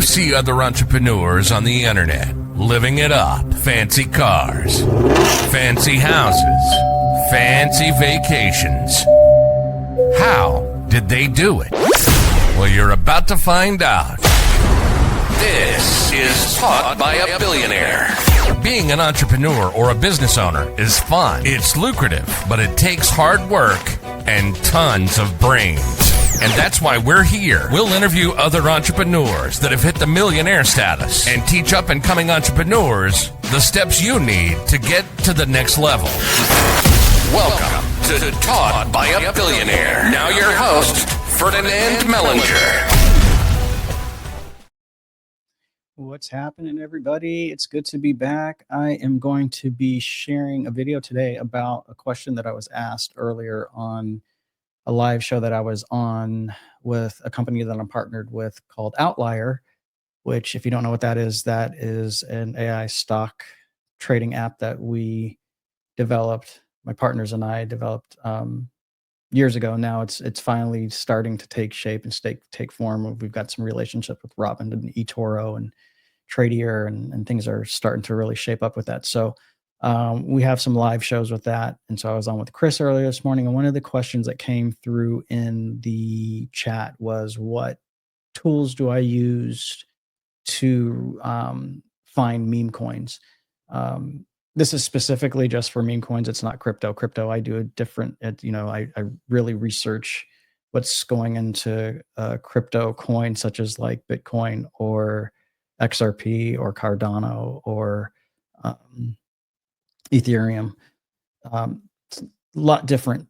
see other entrepreneurs on the internet living it up. Fancy cars, fancy houses, fancy vacations. How did they do it? Well, you're about to find out. This is Taught by a Billionaire. Being an entrepreneur or a business owner is fun. It's lucrative, but it takes hard work and tons of brains. And that's why we're here. We'll interview other entrepreneurs that have hit the millionaire status and teach up and coming entrepreneurs the steps you need to get to the next level. Welcome to Taught by a Billionaire. Now your host, Ferdinand Mellinger. What's happening, everybody? It's good to be back. I am going to be sharing a video today about a question that I was asked earlier on a live show that I was on with a company that I'm partnered with called Outlier, which, if you don't know what that is an AI stock trading app that we developed, my partners and I developed years ago. Now it's finally starting to take shape and take form. We've got some relationship with Robin and eToro and Tradier, and things are starting to really shape up with that. So we have some live shows with that. And so I was on with Chris earlier this morning, and one of the questions that came through in the chat was, what tools do I use to find meme coins? This is specifically just for meme coins. It's not crypto. Crypto, I do a different, I really research what's going into crypto coins, such as like Bitcoin or XRP or Cardano or Ethereum. It's a lot different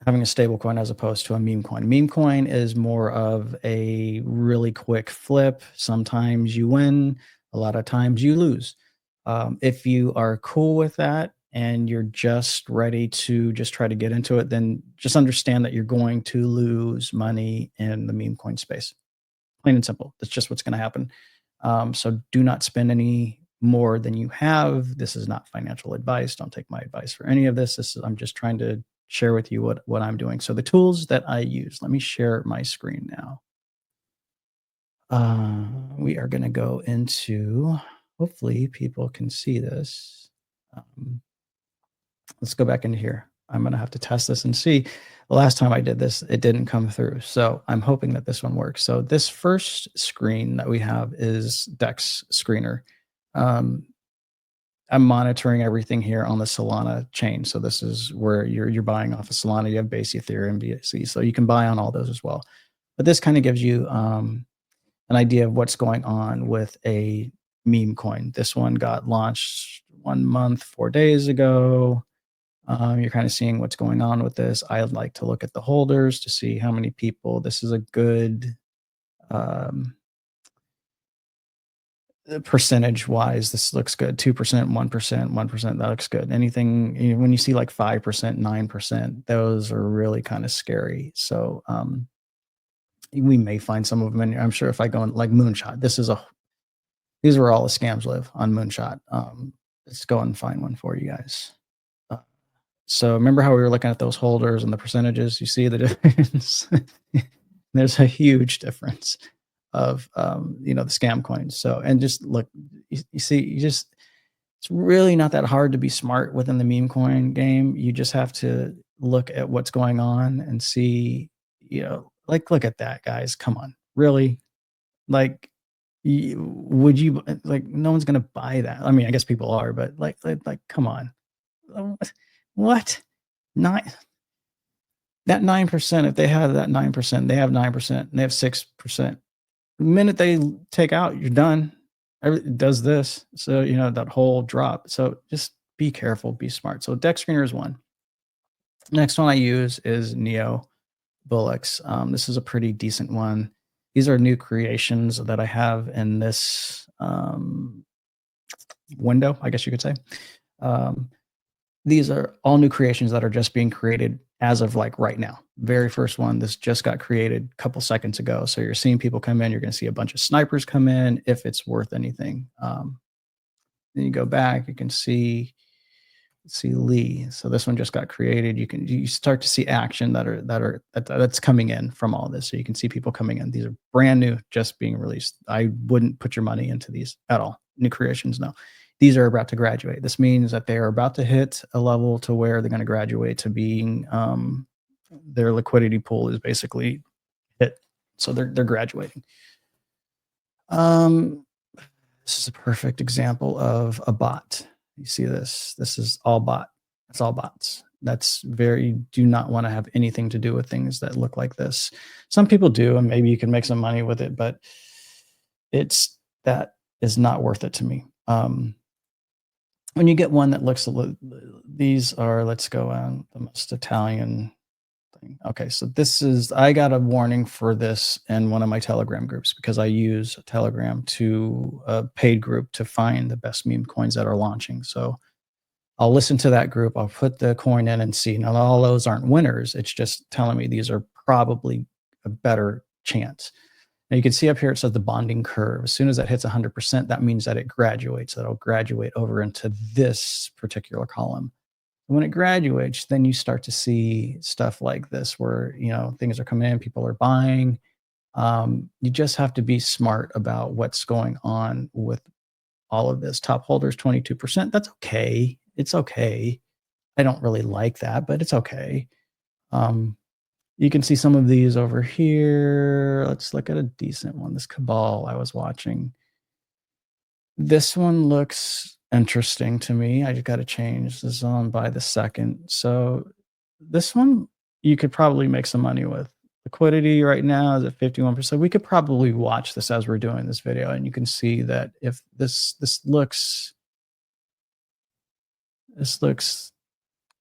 having a stable coin as opposed to a meme coin. Meme coin is more of a really quick flip. Sometimes you win, a lot of times you lose. If you are cool with that and you're just ready to just try to get into it, then just understand that you're going to lose money in the meme coin space. Plain and simple. That's just what's going to happen. So do not spend any more than you have. This is not financial advice. Don't take my advice for any of this. I'm just trying to share with you what I'm doing. So the tools that I use, let me share my screen now. We are going to go into, hopefully people can see this. Let's go back into here. I'm going to have to test this and see. The last time I did this, it didn't come through. So I'm hoping that this one works. So this first screen that we have is Dex Screener. I'm monitoring everything here on the Solana chain. So this is where you're buying off of Solana. You have Base, Ethereum, BSC. So you can buy on all those as well. But this kind of gives you an idea of what's going on with a meme coin. This one got launched 1 month, 4 days ago. You're kind of seeing what's going on with this. I'd like to look at the holders to see how many people. This is a good percentage wise. This looks good. 2%, 1%, 1%. That looks good. Anything, when you see like 5%, 9%, those are really kind of scary. So we may find some of them in here. I'm sure if I go in like Moonshot, these are all the scams live on Moonshot. Let's go and find one for you guys. So remember how we were looking at those holders and the percentages? You see the difference? There's a huge difference of, the scam coins. So, and just look, you see, it's really not that hard to be smart within the meme coin game. You just have to look at what's going on and see, look at that, guys. Come on. Really? Like, would you, like, no one's going to buy that. I mean, I guess people are, but like, come on. What? That 9%, if they have that 9%, they have 9%, and they have 6%. The minute they take out, you're done. It does this. So, that whole drop. So just be careful, be smart. So Dex Screener is one. Next one I use is Neo Bullocks. This is a pretty decent one. These are new creations that I have in this window, I guess you could say. These are all new creations that are just being created as of like right now. Very first one, this just got created a couple seconds ago. So you're seeing people come in. You're going to see a bunch of snipers come in if it's worth anything. Then you go back, you can see see Lee. So this one just got created. You start to see action that's coming in from all this. So you can see people coming in. These are brand new, just being released. I wouldn't put your money into these at all. New creations, no. These are about to graduate. This means that they are about to hit a level to where they're going to graduate to being their liquidity pool is basically hit. So they're graduating. This is a perfect example of a bot. You see this? This is all bot. It's all bots. Do not want to have anything to do with things that look like this. Some people do, and maybe you can make some money with it, but that is not worth it to me. When you get one that looks these are, let's go on the most Italian thing. Okay, so I got a warning for this in one of my Telegram groups because I use Telegram to a paid group to find the best meme coins that are launching. So I'll listen to that group. I'll put the coin in and see. Now, all those aren't winners. It's just telling me these are probably a better chance. Now you can see up here, it says the bonding curve. As soon as that hits 100%, that means that it graduates. That'll graduate over into this particular column. When it graduates, then you start to see stuff like this where, things are coming in, people are buying. You just have to be smart about what's going on with all of this. Top holders, 22%. That's okay. It's okay. I don't really like that, but it's okay. You can see some of these over here. Let's look at a decent one. This Cabal I was watching. This one looks interesting to me. I just got to change this on by the second. So this one you could probably make some money with. Liquidity right now is at 51%. We could probably watch this as we're doing this video, and you can see that if this looks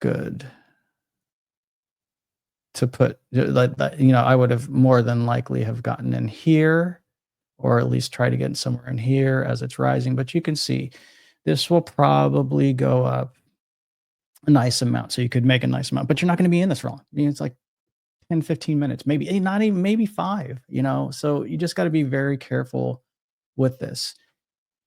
good to put, I would have more than likely have gotten in here, or at least try to get somewhere in here as it's rising. But you can see this will probably go up a nice amount. So you could make a nice amount, but you're not going to be in this for long. It's like 10, 15 minutes, maybe not even, maybe 5, so you just got to be very careful with this.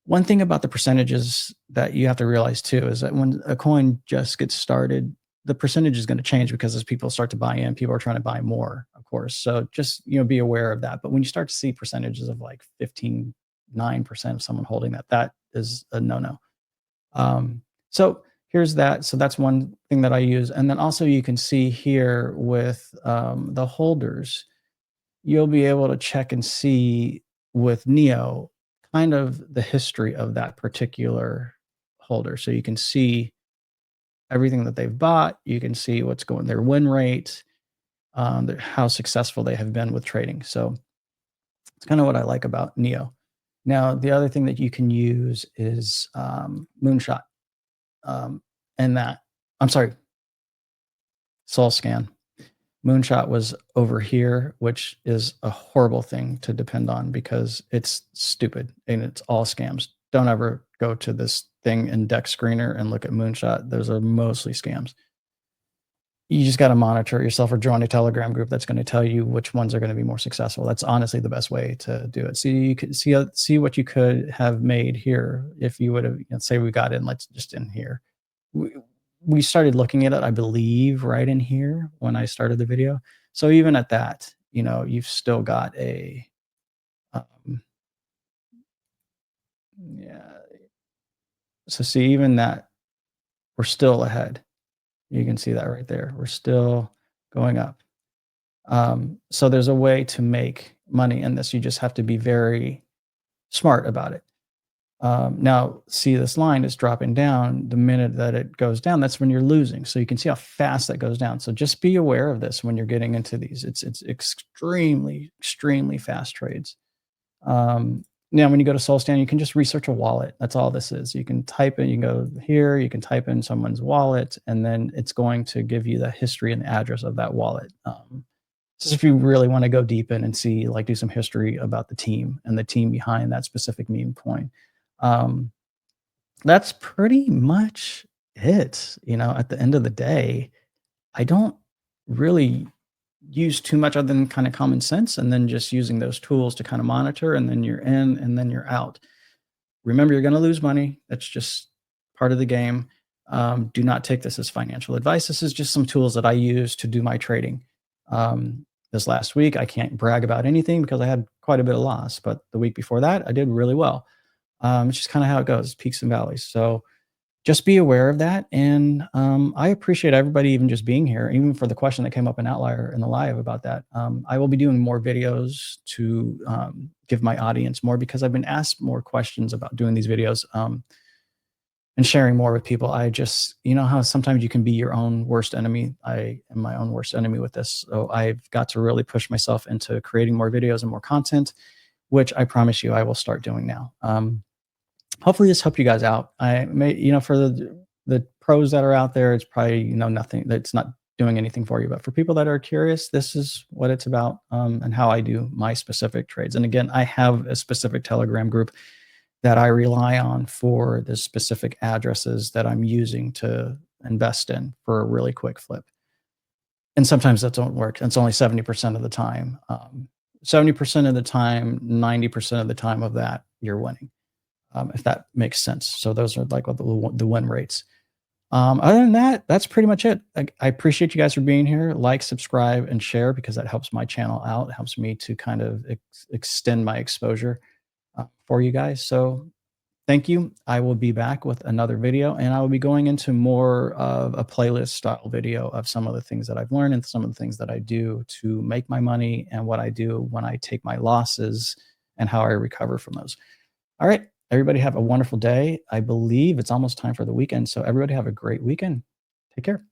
One thing about the percentages that you have to realize too is that when a coin just gets started, the percentage is going to change because as people start to buy in, people are trying to buy more, of course. So just, be aware of that. But when you start to see percentages of like 9% of someone holding that is a no-no. So here's that. So that's one thing that I use. And then also you can see here with the holders, you'll be able to check and see with Neo kind of the history of that particular holder. So you can see everything that they've bought. You can see what's going, their win rate, how successful they have been with trading. So it's kind of what I like about Neo. Now, the other thing that you can use is Moonshot. SolScan. Moonshot was over here, which is a horrible thing to depend on because it's stupid and it's all scams. Don't ever go to this thing in Dex Screener and look at Moonshot. Those are mostly scams. You just got to monitor yourself or join a Telegram group that's going to tell you which ones are going to be more successful. That's honestly the best way to do it. So you could see what you could have made here if you would have, say we got in, let's just in here. We started looking at it, I believe, right in here when I started the video. So even at that, you've still got a, So see, even that, we're still ahead. You can see that right there. We're still going up. So there's a way to make money in this. You just have to be very smart about it. Now, see, this line is dropping down. The minute that it goes down, that's when you're losing. So you can see how fast that goes down. So just be aware of this when you're getting into these. It's extremely, extremely fast trades. Now, when you go to SolScan, you can just research a wallet. That's all this is. You can type in, you can go here, you can type in someone's wallet, and then it's going to give you the history and the address of that wallet. Just if you really want to go deep in and see, do some history about the team and the team behind that specific meme coin. That's pretty much it. At the end of the day, I don't really use too much other than kind of common sense, and then just using those tools to kind of monitor, and then you're in and then you're out. Remember, you're going to lose money. That's just part of the game. Do not take this as financial advice. This is just some tools that I use to do my trading. This last week, I can't brag about anything because I had quite a bit of loss, but the week before that, I did really well. It's just kind of how it goes, peaks and valleys. So just be aware of that. And I appreciate everybody even just being here, even for the question that came up in Outlier in the live about that. I will be doing more videos to give my audience more, because I've been asked more questions about doing these videos and sharing more with people. I just, you know how sometimes you can be your own worst enemy. I am my own worst enemy with this. So I've got to really push myself into creating more videos and more content, which I promise you I will start doing now. Hopefully this helped you guys out. I may, for the pros that are out there, it's probably, nothing, that's not doing anything for you. But for people that are curious, this is what it's about, and how I do my specific trades. And again, I have a specific Telegram group that I rely on for the specific addresses that I'm using to invest in for a really quick flip. And sometimes that don't work. It's only 70% of the time. 70% of the time, 90% of the time of that, you're winning. If that makes sense. So those are like the win rates. Other than that, that's pretty much it. I appreciate you guys for being here. Like, subscribe, and share, because that helps my channel out. It helps me to kind of extend my exposure for you guys. So thank you. I will be back with another video, and I will be going into more of a playlist style video of some of the things that I've learned and some of the things that I do to make my money, and what I do when I take my losses and how I recover from those. All right. Everybody have a wonderful day. I believe it's almost time for the weekend. So everybody have a great weekend. Take care.